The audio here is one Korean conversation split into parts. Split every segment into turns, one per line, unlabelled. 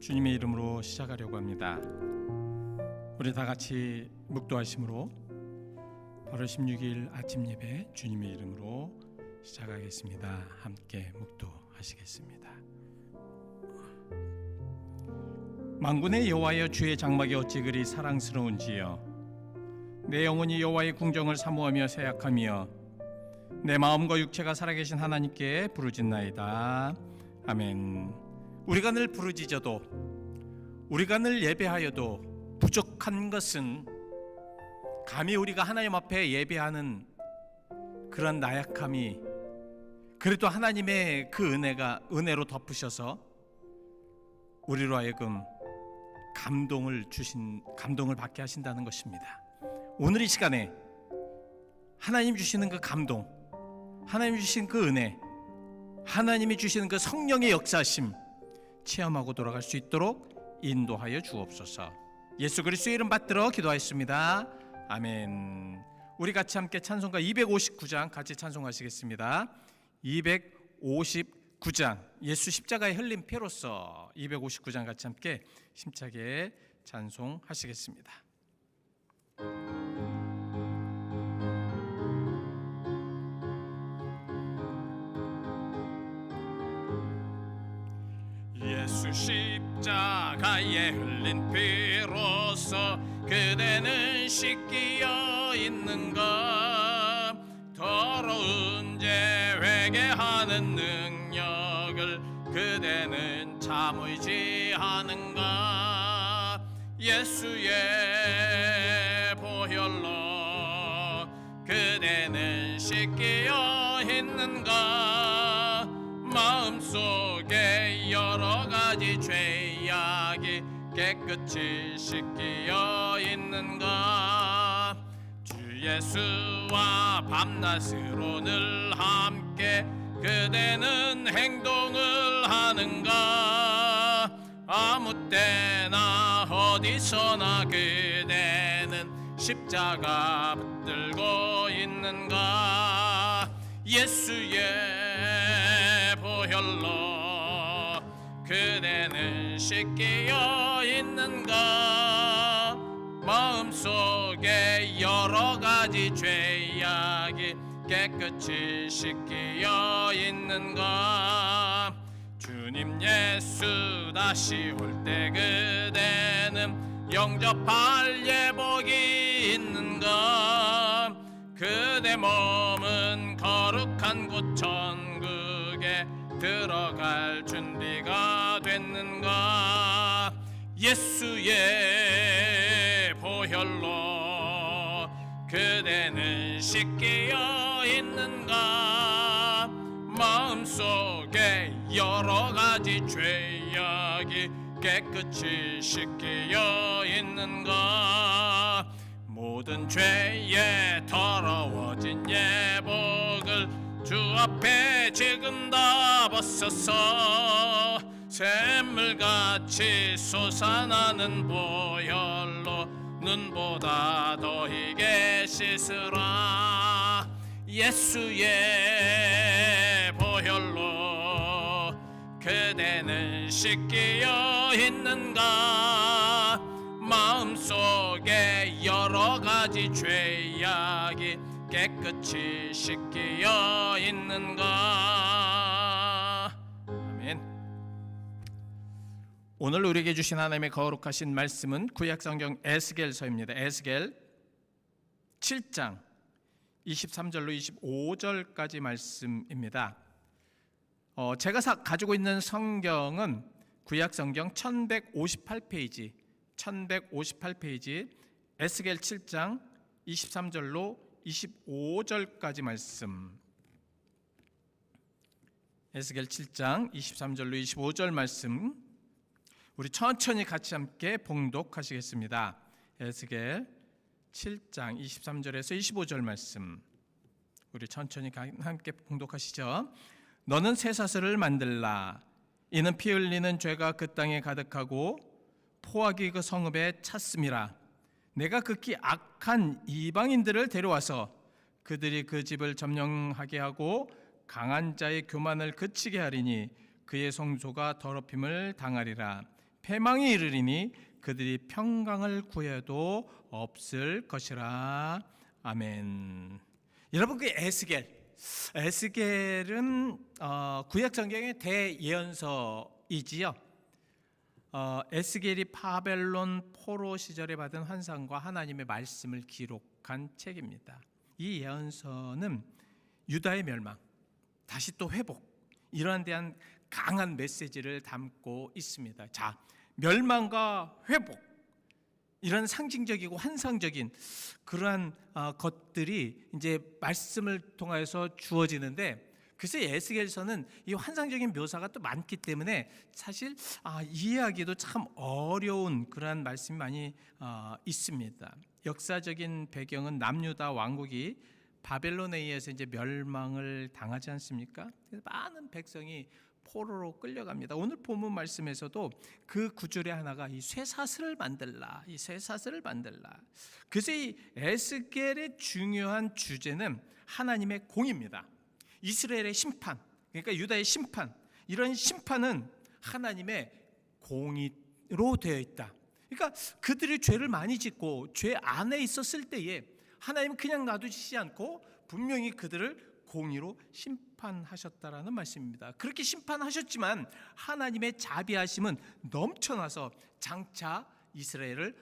주님의 이름으로 시작하려고 합니다. 우리 다 같이 묵도하심으로 8월 16일 아침 예배 주님의 이름으로 시작하겠습니다. 함께 묵도하시겠습니다. 만군의 여호와여, 주의 장막이 어찌 그리 사랑스러운지요. 내 영혼이 여호와의 궁정을 사모하며 새약하며 내 마음과 육체가 살아계신 하나님께 부르짖나이다. 아멘. 우리가 늘 부르짖어도, 우리가 늘 예배하여도 부족한 것은 감히 우리가 하나님 앞에 예배하는 그런 나약함이, 그래도 하나님의 그 은혜로 덮으셔서 우리로 하여금 감동을 받게 하신다는 것입니다. 오늘 이 시간에 하나님 주시는 그 감동, 하나님 주신 그 은혜, 하나님이 주시는 그 성령의 역사심 체험하고 돌아갈 수 있도록 인도하여 주옵소서. 예수 그리스도의 이름 받들어 기도하였습니다. 아멘. 우리 같이 함께 찬송가 259장 같이 찬송하시겠습니다. 259장 예수 십자가의 흘린 피로써 259장 같이 함께 힘차게 찬송하시겠습니다. 예수 십자가에 흘린 피로써 그대는 씻기어 있는가? 더러운 죄 회개하는 능력을 그대는 참 의지하는가? 예수의 보혈로 그대는 씻기어 있는가? 마음속에 여러 가지 죄악이 깨끗이 씻기어 있는가? 주 예수와 밤낮으로 늘 함께 그대는 행동을 하는가? 아무 때나 어디서나 그대는 십자가 붙들고 있는가? 예수의 보혈로 그대는 씻기어 있는가? 마음속에 여러 가지 죄악이 깨끗이 씻기어 있는가? 주님 예수 다시 올 때 그대는 영접할 예복이 있는가? 그대 몸은 거룩한 곳 천국에 들어갈 준비가 됐는가? 예수의 보혈로 그대는 씻기어 있는가? 마음속에 여러 가지 죄악이 깨끗이 씻기어 있는가? 모든 죄에 더러워진 예복을 주 앞에 지금 다 벗어서 샘물같이 솟아나는 보혈로 눈보다 더 희게 씻으라. 예수의 보혈로 그대는 씻기어 있는가? 마음속에 여러 가지 죄악이 깨끗이 씻기어 있는가? 아멘. 오늘 우리에게 주신 하나님의 거룩하신 말씀은 구약성경 에스겔서입니다. 에스겔 7장 23절로 25절까지 말씀입니다. 제가 가지고 있는 성경은 구약성경 1158페이지 에스겔 7장 23절로 25절까지 말씀. 에스겔 7장 23절로 25절 말씀 우리 천천히 같이 함께 봉독하시겠습니다. 에스겔 7장 23절에서 25절 말씀 우리 천천히 함께 봉독하시죠. 너는 쇠사슬을 만들라. 이는 피 흘리는 죄가 그 땅에 가득하고 포악이 그 성읍에 찼음이라. 내가 극히 악한 이방인들을 데려와서 그들이 그 집을 점령하게 하고 강한 자의 교만을 그치게 하리니 그의 성소가 더럽힘을 당하리라. 패망에 이르리니 그들이 평강을 구해도 없을 것이라. 아멘. 여러분, 그 에스겔은 구약 성경의 대예언서이지요. 에스겔이 바벨론 포로 시절에 받은 환상과 하나님의 말씀을 기록한 책입니다. 이 예언서는 유다의 멸망, 다시 또 회복, 이러한 대한 강한 메시지를 담고 있습니다. 자, 멸망과 회복, 이런 상징적이고 환상적인 그러한 것들이 이제 말씀을 통해서 주어지는데, 그래서 에스겔서는 이 환상적인 묘사가 또 많기 때문에 사실 이해하기도 참 어려운 그러한 말씀이 많이 있습니다. 역사적인 배경은 남유다 왕국이 바벨론에 의해서 이제 멸망을 당하지 않습니까? 그래서 많은 백성이 포로로 끌려갑니다. 오늘 본문 말씀에서도 그 구절의 하나가 이 쇠사슬을 만들라, 이 쇠사슬을 만들라. 그래서 이 에스겔의 중요한 주제는 하나님의 공입니다. 이스라엘의 심판, 그러니까 유다의 심판, 이런 심판은 하나님의 공의로 되어 있다. 그러니까 그들이 죄를 많이 짓고 죄 안에 있었을 때에 하나님은 그냥 놔두시지 않고 분명히 그들을 공의로 심판하셨다라는 말씀입니다. 그렇게 심판하셨지만 하나님의 자비하심은 넘쳐나서 장차 이스라엘을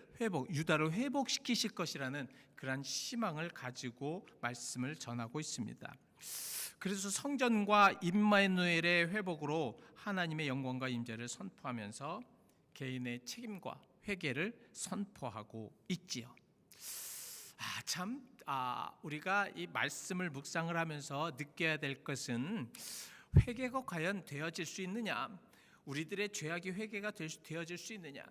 유다를 회복시키실 것이라는 그러한 희망을 가지고 말씀을 전하고 있습니다. 그래서 성전과 임마누엘의 회복으로 하나님의 영광과 임재를 선포하면서 개인의 책임과 회개를 선포하고 있지요. 우리가 이 말씀을 묵상을 하면서 느껴야 될 것은, 회개가 과연 되어질 수 있느냐, 우리들의 죄악이 회개가 되어질 수 있느냐.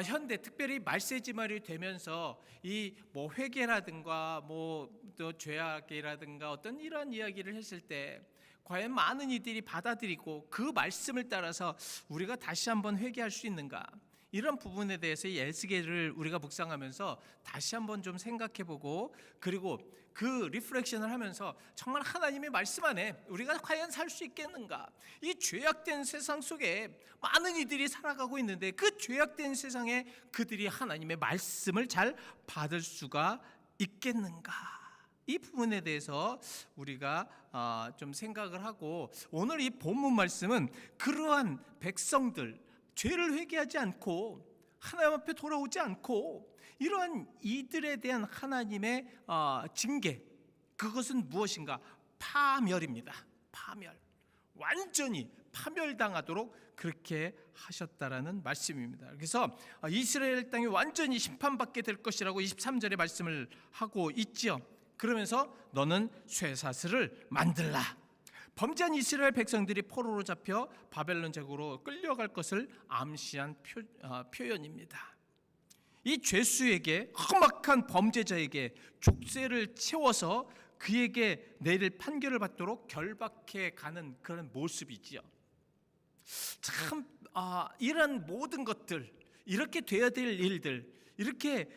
현대 특별히 말세지말이 되면서 이 회개라든가 또 죄악이라든가 어떤 이런 이야기를 했을 때 과연 많은 이들이 받아들이고 그 말씀을 따라서 우리가 다시 한번 회개할 수 있는가, 이런 부분에 대해서 이 에스겔을 우리가 묵상하면서 다시 한번 좀 생각해보고, 그리고 그 리프렉션을 하면서 정말 하나님의 말씀 안에 우리가 과연 살 수 있겠는가. 이 죄악된 세상 속에 많은 이들이 살아가고 있는데 그 죄악된 세상에 그들이 하나님의 말씀을 잘 받을 수가 있겠는가. 이 부분에 대해서 우리가 좀 생각을 하고, 오늘 이 본문 말씀은 그러한 백성들, 죄를 회개하지 않고 하나님 앞에 돌아오지 않고 이러한 이들에 대한 하나님의 징계, 그것은 무엇인가? 파멸입니다. 파멸, 완전히 파멸당하도록 그렇게 하셨다라는 말씀입니다. 그래서 이스라엘 땅이 완전히 심판받게 될 것이라고 23절에 말씀을 하고 있지요. 그러면서 너는 쇠사슬을 만들라. 범죄한 이스라엘 백성들이 포로로 잡혀 바벨론 제국으로 끌려갈 것을 암시한 표현입니다. 이 죄수에게, 험악한 범죄자에게 족쇄를 채워서 그에게 내릴 판결을 받도록 결박해 가는 그런 모습이지요. 참 이런 모든 것들, 이렇게 되어야 될 일들, 이렇게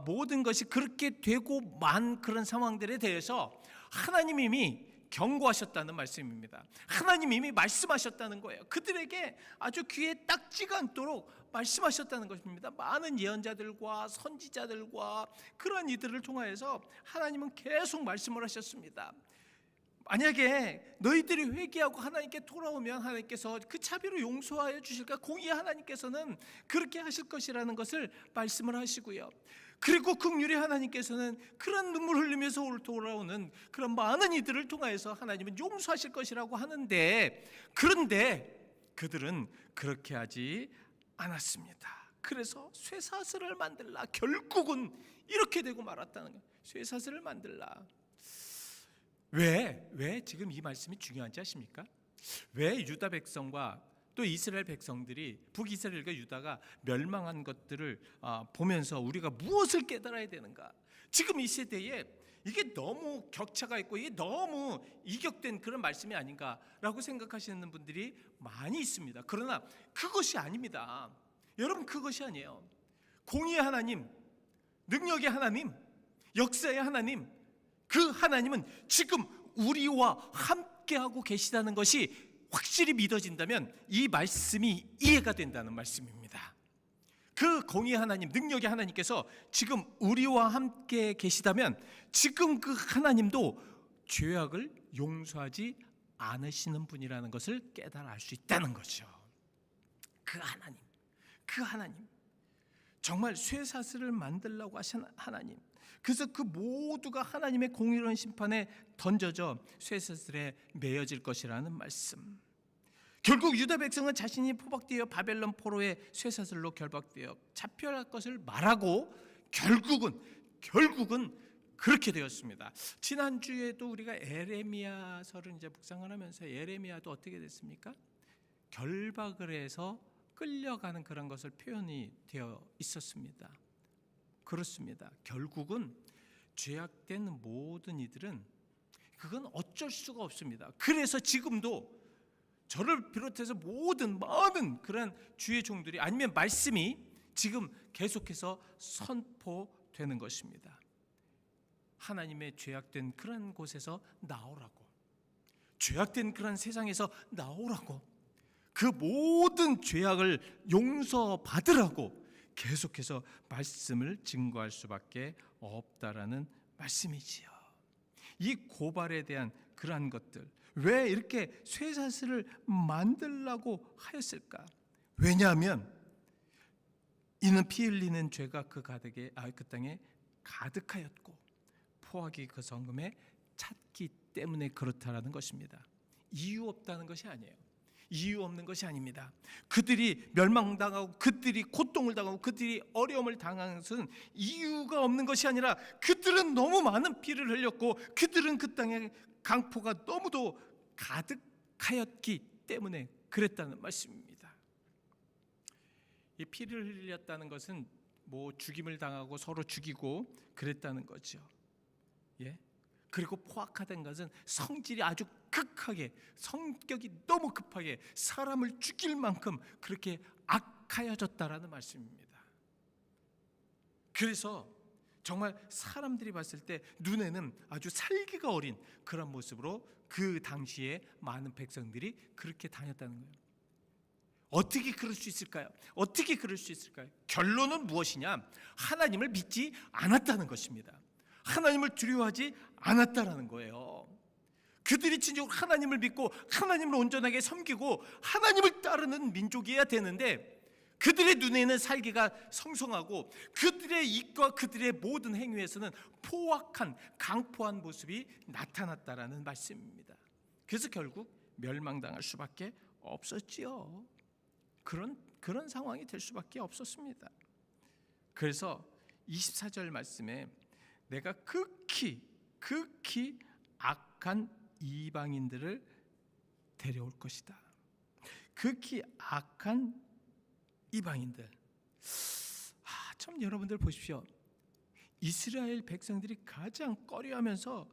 모든 것이 그렇게 되고 만 그런 상황들에 대해서 하나님 이미 경고하셨다는 말씀입니다. 하나님 이미 말씀하셨다는 거예요. 그들에게 아주 귀에 딱지가 않도록 말씀하셨다는 것입니다. 많은 예언자들과 선지자들과 그런 이들을 통하여서 하나님은 계속 말씀을 하셨습니다. 만약에 너희들이 회개하고 하나님께 돌아오면 하나님께서 그 자비로 용서하여 주실까, 공의의 하나님께서는 그렇게 하실 것이라는 것을 말씀을 하시고요. 그리고 긍휼의 하나님께서는 그런 눈물 흘리면서 돌아오는 그런 많은 이들을 통하여서 하나님은 용서하실 것이라고 하는데, 그런데 그들은 그렇게 하지 않았습니다. 그래서 쇠사슬을 만들라. 결국은 이렇게 되고 말았다는 거예요. 쇠사슬을 만들라. 왜 지금 이 말씀이 중요한지 아십니까? 왜 유다 백성과 또 이스라엘 백성들이, 북이스라엘과 유다가 멸망한 것들을 보면서 우리가 무엇을 깨달아야 되는가? 지금 이 시대에 이게 너무 격차가 있고 이게 너무 이격된 그런 말씀이 아닌가라고 생각하시는 분들이 많이 있습니다. 그러나 그것이 아닙니다. 여러분, 그것이 아니에요. 공의의 하나님, 능력의 하나님, 역사의 하나님, 그 하나님은 지금 우리와 함께하고 계시다는 것이 확실히 믿어진다면 이 말씀이 이해가 된다는 말씀입니다. 그 공의 하나님, 능력의 하나님께서 지금 우리와 함께 계시다면 지금 그 하나님도 죄악을 용서하지 않으시는 분이라는 것을 깨달아 알 수 있다는 거죠. 그 하나님 정말 쇠사슬을 만들라고 하신 하나님, 그래서 그 모두가 하나님의 공의로운 심판에 던져져 쇠사슬에 매여질 것이라는 말씀. 결국 유다 백성은 자신이 포박되어 바벨론 포로의 쇠사슬로 결박되어 잡혀갈 것을 말하고 결국은 그렇게 되었습니다. 지난주에도 우리가 에레미야서를 이제 묵상을 하면서 에레미야도 어떻게 됐습니까? 결박을 해서 끌려가는 그런 것을 표현이 되어 있었습니다. 그렇습니다. 결국은 죄악된 모든 이들은 그건 어쩔 수가 없습니다. 그래서 지금도 저를 비롯해서 모든 많은 그런 주의 종들이 아니면 말씀이 지금 계속해서 선포되는 것입니다. 하나님의 죄악된 그런 곳에서 나오라고, 죄악된 그런 세상에서 나오라고, 그 모든 죄악을 용서받으라고 계속해서 말씀을 증거할 수밖에 없다라는 말씀이지요. 이 고발에 대한 그러한 것들, 왜 이렇게 쇠사슬을 만들라고 하였을까? 왜냐하면 이는 피 흘리는 죄가 그 땅에 가득하였고 포악이 그 성금에 찼기 때문에 그렇다라는 것입니다. 이유 없다는 것이 아니에요. 이유 없는 것이 아닙니다. 그들이 멸망당하고 그들이 고통을 당하고 그들이 어려움을 당하는 것은 이유가 없는 것이 아니라 그들은 너무 많은 피를 흘렸고 그들은 그 땅에 강포가 너무도 가득하였기 때문에 그랬다는 말씀입니다. 이 피를 흘렸다는 것은 뭐 죽임을 당하고 서로 죽이고 그랬다는 거죠. 예? 그리고 포악하다는 것은 성질이 아주 극하게, 성격이 너무 급하게 사람을 죽일 만큼 그렇게 악하여졌다라는 말씀입니다. 그래서 정말 사람들이 봤을 때 눈에는 아주 살기가 어린 그런 모습으로 그 당시에 많은 백성들이 그렇게 다녔다는 거예요. 어떻게 그럴 수 있을까요? 어떻게 그럴 수 있을까요? 결론은 무엇이냐? 하나님을 믿지 않았다는 것입니다. 하나님을 두려워하지 않았다라는 거예요. 그들이 진정으로 하나님을 믿고 하나님을 온전하게 섬기고 하나님을 따르는 민족이어야 되는데 그들의 눈에는 살기가 성성하고 그들의 입과 그들의 모든 행위에서는 포악한 강포한 모습이 나타났다라는 말씀입니다. 그래서 결국 멸망당할 수밖에 없었지요. 그런 상황이 될 수밖에 없었습니다. 그래서 24절 말씀에 내가 극히 악한 이방인들을 데려올 것이다. 극히 악한 이방인들. 참 여러분들 보십시오. 이스라엘 백성들이 가장 꺼려하면서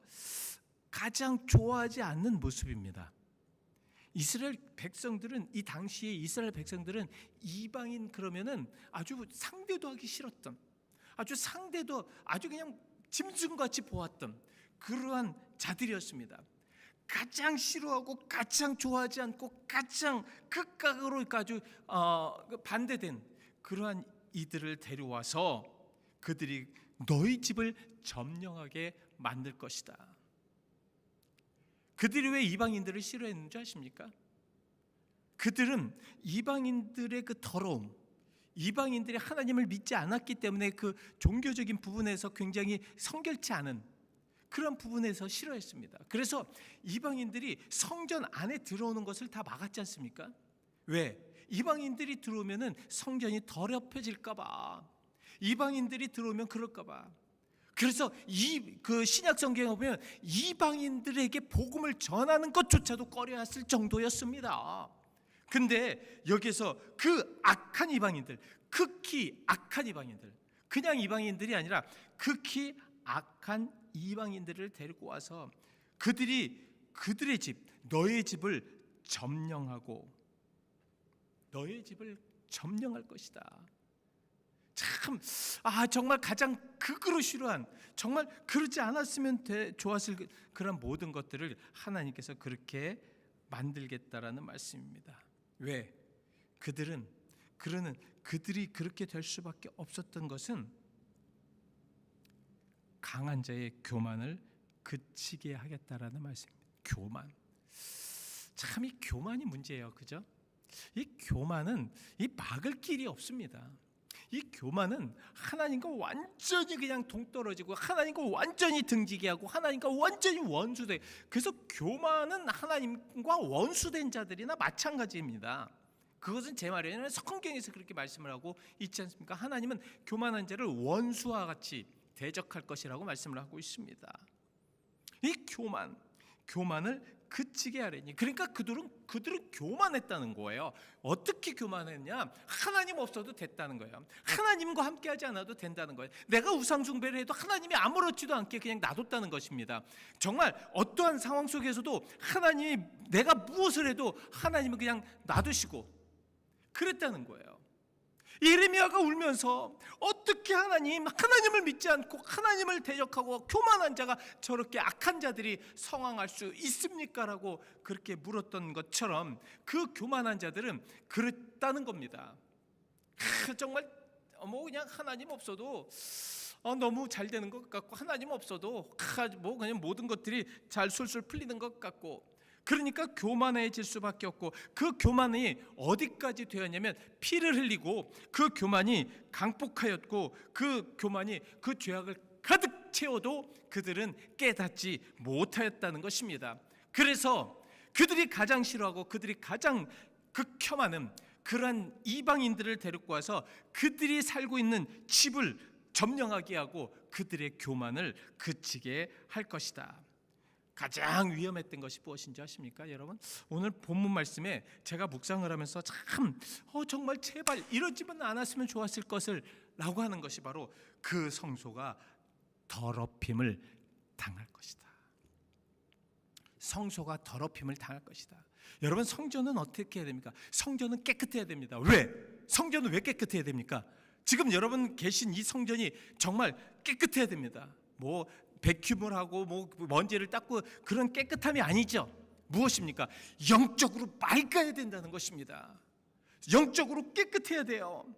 가장 좋아하지 않는 모습입니다. 이스라엘 백성들은 이 당시에 이스라엘 백성들은 이방인 그러면은 아주 상대도 하기 싫었던, 아주 상대도 아주 그냥 짐승같이 보았던 그러한 자들이었습니다. 가장 싫어하고 가장 좋아하지 않고 가장 극악으로 아주 반대된 그러한 이들을 데려와서 그들이 너희 집을 점령하게 만들 것이다. 그들이 왜 이방인들을 싫어했는지 아십니까? 그들은 이방인들의 그 더러움, 이방인들이 하나님을 믿지 않았기 때문에 그 종교적인 부분에서 굉장히 성결치 않은 그런 부분에서 싫어했습니다. 그래서 이방인들이 성전 안에 들어오는 것을 다 막았지 않습니까? 왜? 이방인들이 들어오면은 성전이 더럽혀질까 봐. 이방인들이 들어오면 그럴까 봐. 그래서 그 신약 성경에 보면 이방인들에게 복음을 전하는 것조차도 꺼려했을 정도였습니다. 근데 여기서 그 악한 이방인들, 극히 악한 이방인들, 그냥 이방인들이 아니라 극히 악한 이방인들을 데리고 와서 그들의 집, 너의 집을 점령하고 너의 집을 점령할 것이다. 참, 정말 가장 극으로 싫어한, 정말 그러지 않았으면 좋았을 그런 모든 것들을 하나님께서 그렇게 만들겠다라는 말씀입니다. 왜? 그들이 그렇게 될 수밖에 없었던 것은 강한 자의 교만을 그치게 하겠다라는 말씀입니다. 교만. 참 이 교만이 문제예요. 그죠? 이 교만은 이 막을 길이 없습니다. 이 교만은 하나님과 완전히 그냥 동떨어지고 하나님과 완전히 등지게 하고 하나님과 완전히 원수돼. 그래서 교만은 하나님과 원수된 자들이나 마찬가지입니다. 그것은 제 말이 아니라 성경에서 그렇게 말씀을 하고 있지 않습니까? 하나님은 교만한 자를 원수와 같이 대적할 것이라고 말씀을 하고 있습니다. 이 교만을 그치게 하려니. 그러니까 그들은 교만했다는 거예요. 어떻게 교만했냐? 하나님 없어도 됐다는 거예요. 하나님과 함께하지 않아도 된다는 거예요. 내가 우상 숭배를 해도 하나님이 아무렇지도 않게 그냥 놔뒀다는 것입니다. 정말 어떠한 상황 속에서도 하나님이 내가 무엇을 해도 하나님은 그냥 놔두시고 그랬다는 거예요. 예레미야가 울면서 어떻게 하나님을 믿지 않고 하나님을 대적하고 교만한 자가 저렇게 악한 자들이 성황할 수 있습니까? 라고 그렇게 물었던 것처럼 그 교만한 자들은 그랬다는 겁니다. 정말 그냥 하나님 없어도 너무 잘 되는 것 같고 하나님 없어도 그냥 모든 것들이 잘 술술 풀리는 것 같고, 그러니까 교만해질 수밖에 없고, 그 교만이 어디까지 되었냐면 피를 흘리고 그 교만이 강폭하였고 그 교만이 그 죄악을 가득 채워도 그들은 깨닫지 못하였다는 것입니다. 그래서 그들이 가장 싫어하고 그들이 가장 극혐하는 그러한 이방인들을 데리고 와서 그들이 살고 있는 집을 점령하게 하고 그들의 교만을 그치게 할 것이다. 가장 위험했던 것이 무엇인지 아십니까, 여러분? 오늘 본문 말씀에 제가 묵상을 하면서 정말 제발 이러지만 않았으면 좋았을 것을 라고 하는 것이 바로 그 성소가 더럽힘을 당할 것이다. 성소가 더럽힘을 당할 것이다. 여러분, 성전은 어떻게 해야 됩니까? 성전은 깨끗해야 됩니다. 왜? 성전은 왜 깨끗해야 됩니까? 지금 여러분 계신 이 성전이 정말 깨끗해야 됩니다. 백큐브를 하고 먼지를 닦고 그런 깨끗함이 아니죠. 무엇입니까? 영적으로 맑아야 된다는 것입니다. 영적으로 깨끗해야 돼요.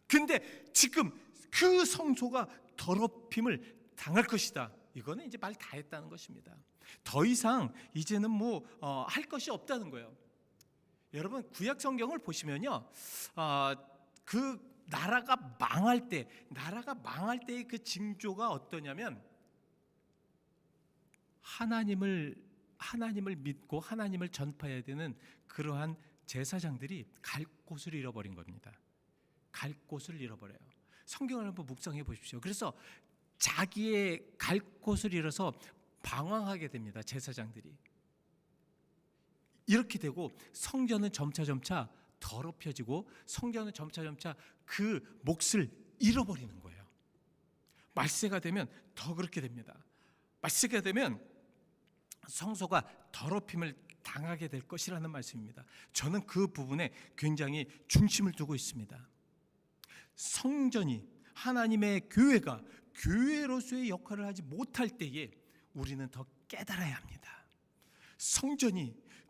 근데 지금 그 성소가 더럽힘을 당할 것이다. 이거는 이제 말 다 했다는 것입니다. 더 이상 이제는 할 것이 없다는 거예요. 여러분, 구약 성경을 보시면요, 그 나라가 망할 때의 그 징조가 어떠냐면 하나님을 믿고 하나님을 전파해야 되는 그러한 제사장들이 갈 곳을 잃어버린 겁니다. 갈 곳을 잃어버려요. 성경을 한번 묵상해 보십시오. 그래서 자기의 갈 곳을 잃어서 방황하게 됩니다. 제사장들이. 이렇게 되고 성전은 점차 더럽혀지고 성전은 점차 그 몫을 잃어버리는 거예요. 말세가 되면 더 그렇게 됩니다. 말세가 되면 성소가 더럽힘을 당하게 될 것이라는 말씀입니다. 저는 그 부분에 굉장히 중심을 두고 있습니다. 성전이, 하나님의 교회가 교회로서의 역할을 하지 못할 때에 우리는 더 깨달아야 합니다.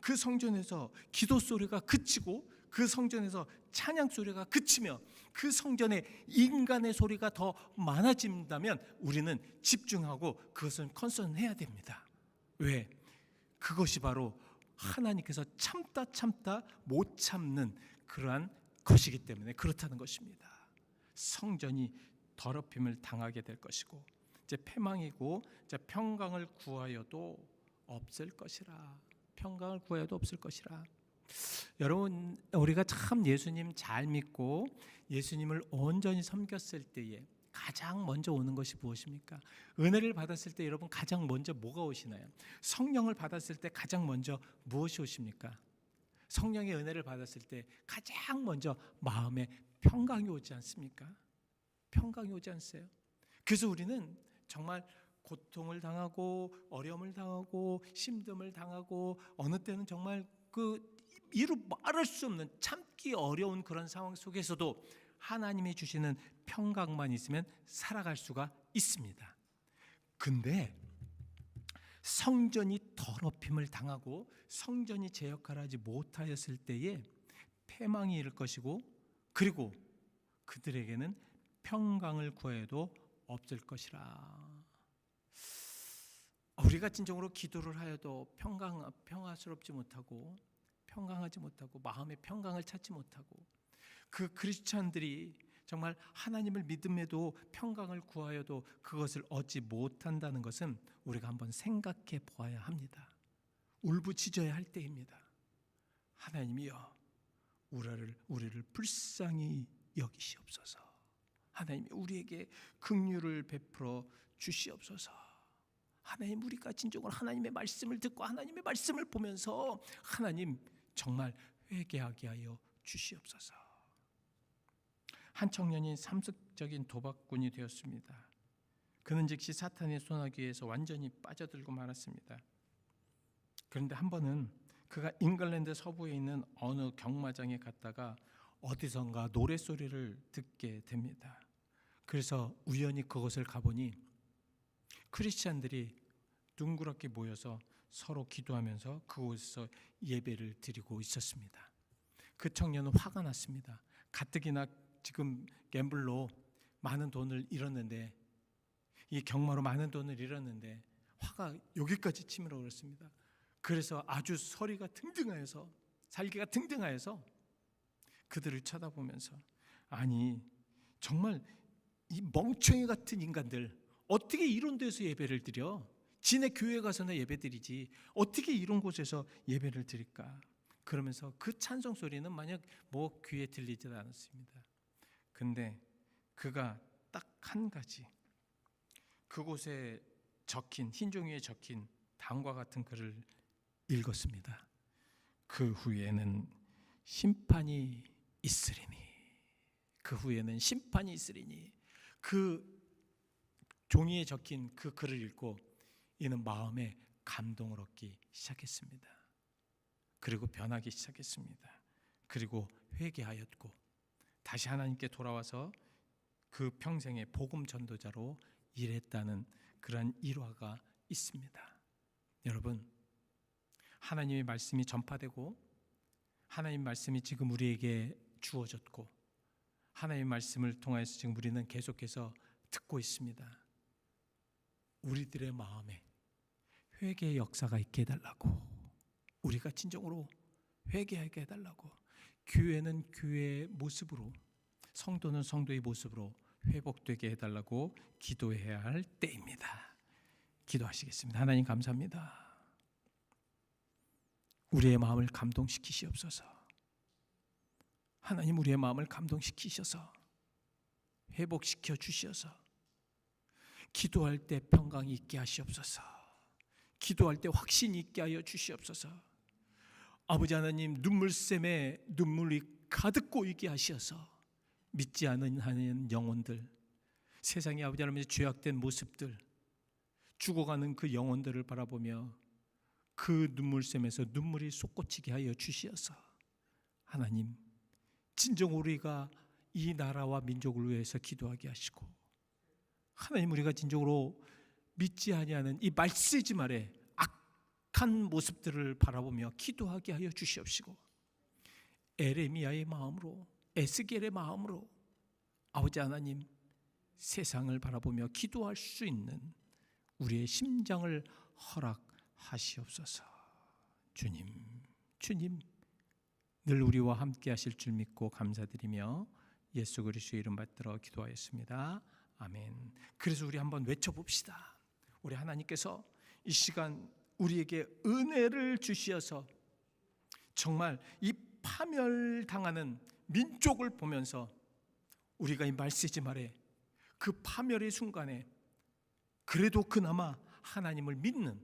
그 성전에서 기도 소리가 그치고 그 성전에서 찬양 소리가 그치며 그 성전에 인간의 소리가 더 많아진다면 우리는 집중하고 그것은 컨선해야 됩니다. 왜? 그것이 바로 하나님께서 참다 못 참는 그러한 것이기 때문에 그렇다는 것입니다. 성전이 더럽힘을 당하게 될 것이고 이제 패망이고 이제 평강을 구하여도 없을 것이라. 평강을 구하여도 없을 것이라. 여러분, 우리가 참 예수님 잘 믿고 예수님을 온전히 섬겼을 때에 가장 먼저 오는 것이 무엇입니까? 은혜를 받았을 때 여러분 가장 먼저 뭐가 오시나요? 성령을 받았을 때 가장 먼저 무엇이 오십니까? 성령의 은혜를 받았을 때 가장 먼저 마음에 평강이 오지 않습니까? 평강이 오지 않으세요? 그래서 우리는 정말 고통을 당하고 어려움을 당하고 힘듦을 당하고 어느 때는 정말 이루 말할 수 없는 참기 어려운 그런 상황 속에서도 하나님이 주시는 평강만 있으면 살아갈 수가 있습니다. 근데 성전이 더럽힘을 당하고 성전이 제 역할을 하지 못하였을 때에 패망이 이를 것이고, 그리고 그들에게는 평강을 구하여도 없을 것이라. 우리가 진정으로 기도를 하여도 평화스럽지 못하고 평강하지 못하고 마음의 평강을 찾지 못하고, 그 크리스찬들이 정말 하나님을 믿음에도 평강을 구하여도 그것을 얻지 못한다는 것은 우리가 한번 생각해 보아야 합니다. 울부짖어야 할 때입니다. 하나님이여, 우리를 불쌍히 여기시옵소서. 하나님이 우리에게 긍휼을 베풀어 주시옵소서. 하나님, 우리가 진정으로 하나님의 말씀을 듣고 하나님의 말씀을 보면서 하나님 정말 회개하게 하여 주시옵소서. 한 청년이 삼습적인 도박꾼이 되었습니다. 그는 즉시 사탄의 소나기에서 완전히 빠져들고 말았습니다. 그런데 한 번은 그가 잉글랜드 서부에 있는 어느 경마장에 갔다가 어디선가 노랫소리를 듣게 됩니다. 그래서 우연히 그곳을 가보니 크리스찬들이 둥그렇게 모여서 서로 기도하면서 그곳에서 예배를 드리고 있었습니다. 그 청년은 화가 났습니다. 가뜩이나 지금 갬블로 많은 돈을 잃었는데, 이 경마로 많은 돈을 잃었는데 화가 여기까지 치밀어 오르습니다. 그래서 아주 살기가 등등하여서 그들을 쳐다보면서, 아니 정말 이 멍청이 같은 인간들 어떻게 이런 데서 예배를 드려? 지네 교회 가서나 예배드리지 어떻게 이런 곳에서 예배를 드릴까? 그러면서 그 찬송 소리는 만약 뭐 귀에 들리지도 않았습니다. 근데 그가 딱 한 가지, 그곳에 적힌 흰 종이에 적힌 다음과 같은 글을 읽었습니다. 그 후에는 심판이 있으리니. 그 후에는 심판이 있으리니. 그 종이에 적힌 그 글을 읽고 이는 마음에 감동을 얻기 시작했습니다. 그리고 변하기 시작했습니다. 그리고 회개하였고 다시 하나님께 돌아와서 그 평생의 복음 전도자로 일했다는 그런 일화가 있습니다. 여러분, 하나님의 말씀이 전파되고 하나님의 말씀이 지금 우리에게 주어졌고 하나님의 말씀을 통해서 지금 우리는 계속해서 듣고 있습니다. 우리들의 마음에 회개의 역사가 있게 해달라고, 우리가 진정으로 회개하게 해달라고, 교회는 교회의 모습으로, 성도는 성도의 모습으로 회복되게 해달라고 기도해야 할 때입니다. 기도하시겠습니다. 하나님 감사합니다. 우리의 마음을 감동시키시옵소서. 하나님, 우리의 마음을 감동시키셔서 회복시켜 주셔서 기도할 때 평강이 있게 하시옵소서. 기도할 때 확신이 있게 하여 주시옵소서. 아버지 하나님, 눈물샘에 눈물이 가득 고이게 하셔서 믿지 않는 영혼들, 세상에 아버지 하나님 죄악된 모습들, 죽어가는 그 영혼들을 바라보며 그 눈물샘에서 눈물이 솟구치게 하여 주시어서 하나님, 진정 우리가 이 나라와 민족을 위해서 기도하게 하시고, 하나님, 우리가 진정으로 믿지 아니하는 이 말세지 말에 악한 모습들을 바라보며 기도하게 하여 주시옵시고, 에레미야의 마음으로, 에스겔의 마음으로 아버지 하나님 세상을 바라보며 기도할 수 있는 우리의 심장을 허락하시옵소서. 주님 늘 우리와 함께 하실 줄 믿고 감사드리며 예수 그리스도의 이름 받들어 기도하였습니다. 아멘. 그래서 우리 한번 외쳐봅시다. 우리 하나님께서 이 시간 우리에게 은혜를 주시어서 정말 이 파멸당하는 민족을 보면서 우리가 이 말세지 말에 그 파멸의 순간에 그래도 그나마 하나님을 믿는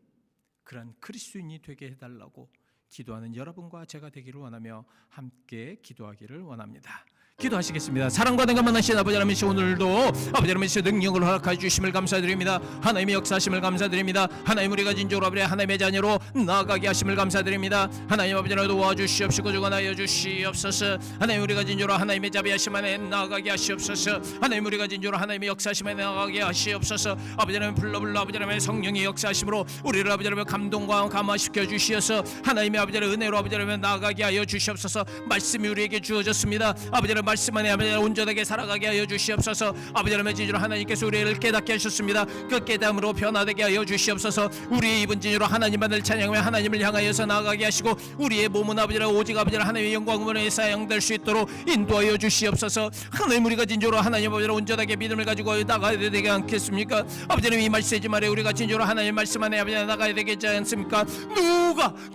그런 그리스도인이 되게 해달라고 기도하는 여러분과 제가 되기를 원하며 함께 기도하기를 원합니다. 기도하시겠습니다. 사랑과 내가 만나신 아버지 하나님, 오늘도 아버지 하나님 능력을 허락해 주심을 감사드립니다. 하나님의 역사하심을 감사드립니다. 하나님 우리가 진정으로 아버지 하나님의 자녀로 나아가게 하심을 감사드립니다. 하나님 아버지 하나님 도와주시옵시고 주관하여 주시옵소서. 하나님 우리가 진정으로 하나님의 자비하심 안에 나아가게 하시옵소서. 하나님 우리가 진정으로 하나님의 역사하심 안에 나아가게 하시옵소서. 아버지 하나님 불러 아버지 하나님의 성령의 역사하심으로 우리를 아버지 하나님의 감동과 감화시켜 주시어서 하나님의 아버지 하나님의 은혜로 아버지 하나님의 나아가게 하여 주시옵소서. 말씀이 우리에게 주어졌습니다. 아버지 하나님 말씀 안에 아버지 하나님 온전하게 살아가게 하여 주시옵소서. 아버지 하나님의 진주로 하나님께서 우리를 깨닫게 하셨습니다. 그 깨달음으로 변화되게 하여 주시옵소서. 우리의 입은 진주로 하나님만을 찬양하며 하나님을 향하여서 나아가게 하시고 우리의 몸은 아버지 하나님 오직 아버지 하나님 하나님의 영광으로 사용될 수 있도록 인도하여 주시옵소서. 하나님 우리가 진주로 하나님 아버지 하나님 온전하게 믿음을 가지고 나가야 되지 않겠습니까? 아버지 하나님 이 말씀하지 말에 우리가 진주로 하나님 말씀 안에 아버지 하나님 나가야 되겠지 않습니까?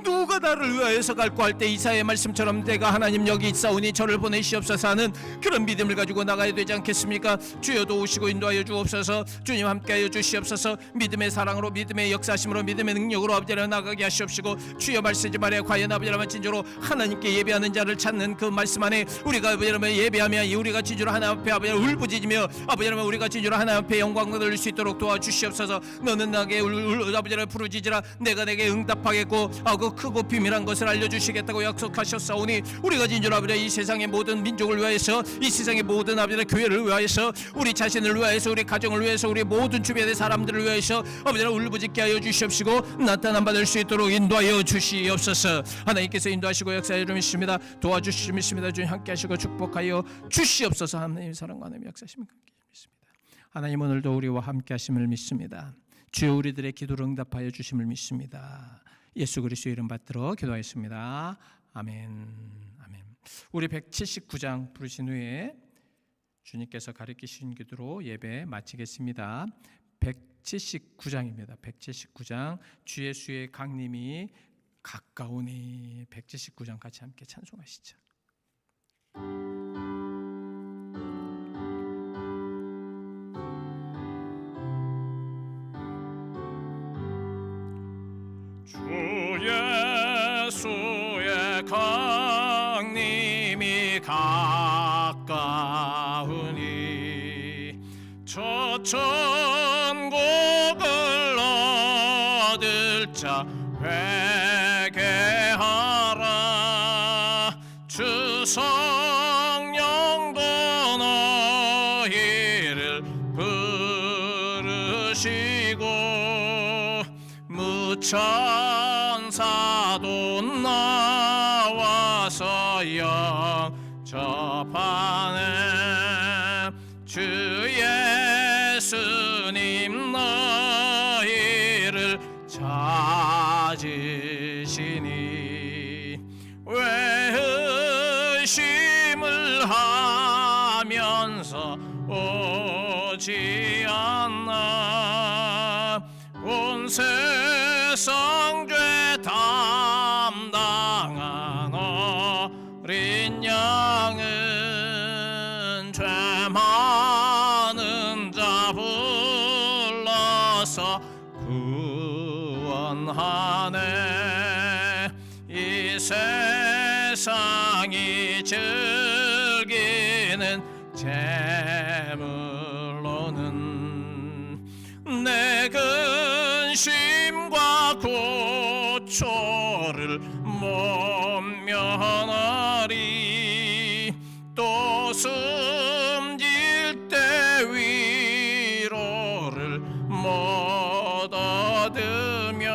누가 나를 위하여서 갈고 할 때 이사의 말씀처럼 내가 하나님 여기 있사오니 저를 보내시옵소서 하는 그런 믿음을 가지고 나가야 되지 않겠습니까? 주여 도우시고 인도하여 주옵소서. 주님 함께하여 주시옵소서. 믿음의 사랑으로 믿음의 역사심으로 믿음의 능력으로 아버지 하나님 나가게 하시옵시고 주여 말씀하지 말에 과연 아버지 하나님 진주로 하나님께 예배하는 자를 찾는 그 말씀 안에 우리가 아버지 하나님 예배하며 우리가 진주로 하나님 앞에 아버지 하나님 울부짖으며 아버지 하나님 우리가 진주로 하나님 앞에 영광을 돌릴 수 있도록 도와주시옵소서. 너는 나에게 아버지 하나님 부르짖으라 내가 내게 응답하겠고 그 크고 비밀한 것을 알려주시겠다고 약속하셨사오니 우리가 진주로 아버지 이 세상의 모든 민족을 위하여서 이 세상의 모든 아버지 교회를 위하여서 우리 자신을 위하여서 우리 가정을 위해서 우리 모든 주변의 사람들을 위하여서 아버지 하나님 울부짖게 하여 주시옵시고 나타남 받을 수 있도록 인도하여 주시옵소서. 하나님께서 인도하시고 역사해 주십니다. 도와주십니다. 주님 함께 하시고 축복하여 주시옵소서. 하나님의 사랑과 하나님의 역사심을 믿습니다. 하나님 오늘도 우리와 함께 하심을 믿습니다. 주여 우리들의 기도를 응답하여 주심을 믿습니다. 예수 그리스도의 이름 받들어 기도하였습니다. 아멘. 아멘. 우리 179장 부르신 후에 주님께서 가르치신 기도로 예배 마치겠습니다. 179장입니다. 179장 주 예수의 강림이 가까우니 179장 같이 함께 찬송하시죠. 주 예수의 강림이 가까우니 저 천국을 얻을 자 회개하라. 주 성령도 너희를 부르시고 무천사도 나와서 영접하네. 주 예수님 너희를 찾으시니 왜 의심을 하면서 오지 않나. 온 세상 죄 담당한 어린 양은 죄 많은 자 불러서 구원하네. 이 세상이 즐기는 재물로는 내 근심과 고초를 못 면하리. 또 숨질 때 위로를 못 얻으며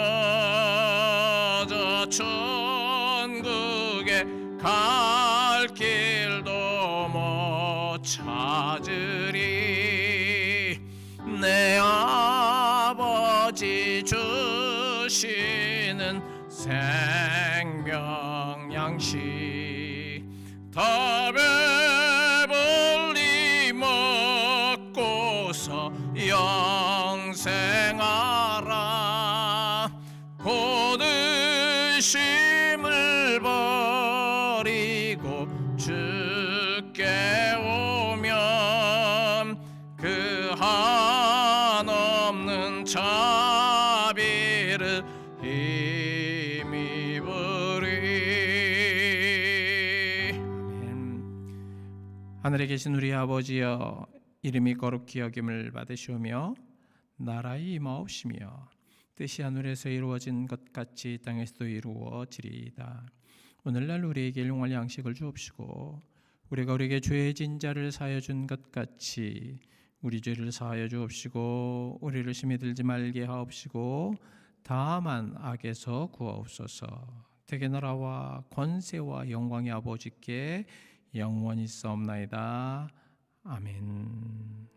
저 천국에 갈 길도 못 찾으리. 내 아버지 주시는 생명 양식 다 배불리 먹고서 영생하라. 곧 의심을 버리고 주께 오면 그 한없는 자비를 힘입으리. 하늘에 계신 우리 아버지여, 이름이 거룩히 여김을 받으시오며 나라의 임하옵시며 뜻이 하늘에서 이루어진 것 같이 땅에서도 이루어지리이다. 오늘날 우리에게 일용할 양식을 주옵시고 우리가 우리에게 죄 진 자를 사하여 준 것 같이 우리 죄를 사하여 주옵시고 우리를 심히 들지 말게 하옵시고 다만 악에서 구하옵소서. 대개 나라와 권세와 영광의 아버지께 영원히 있사옵나이다. 아멘.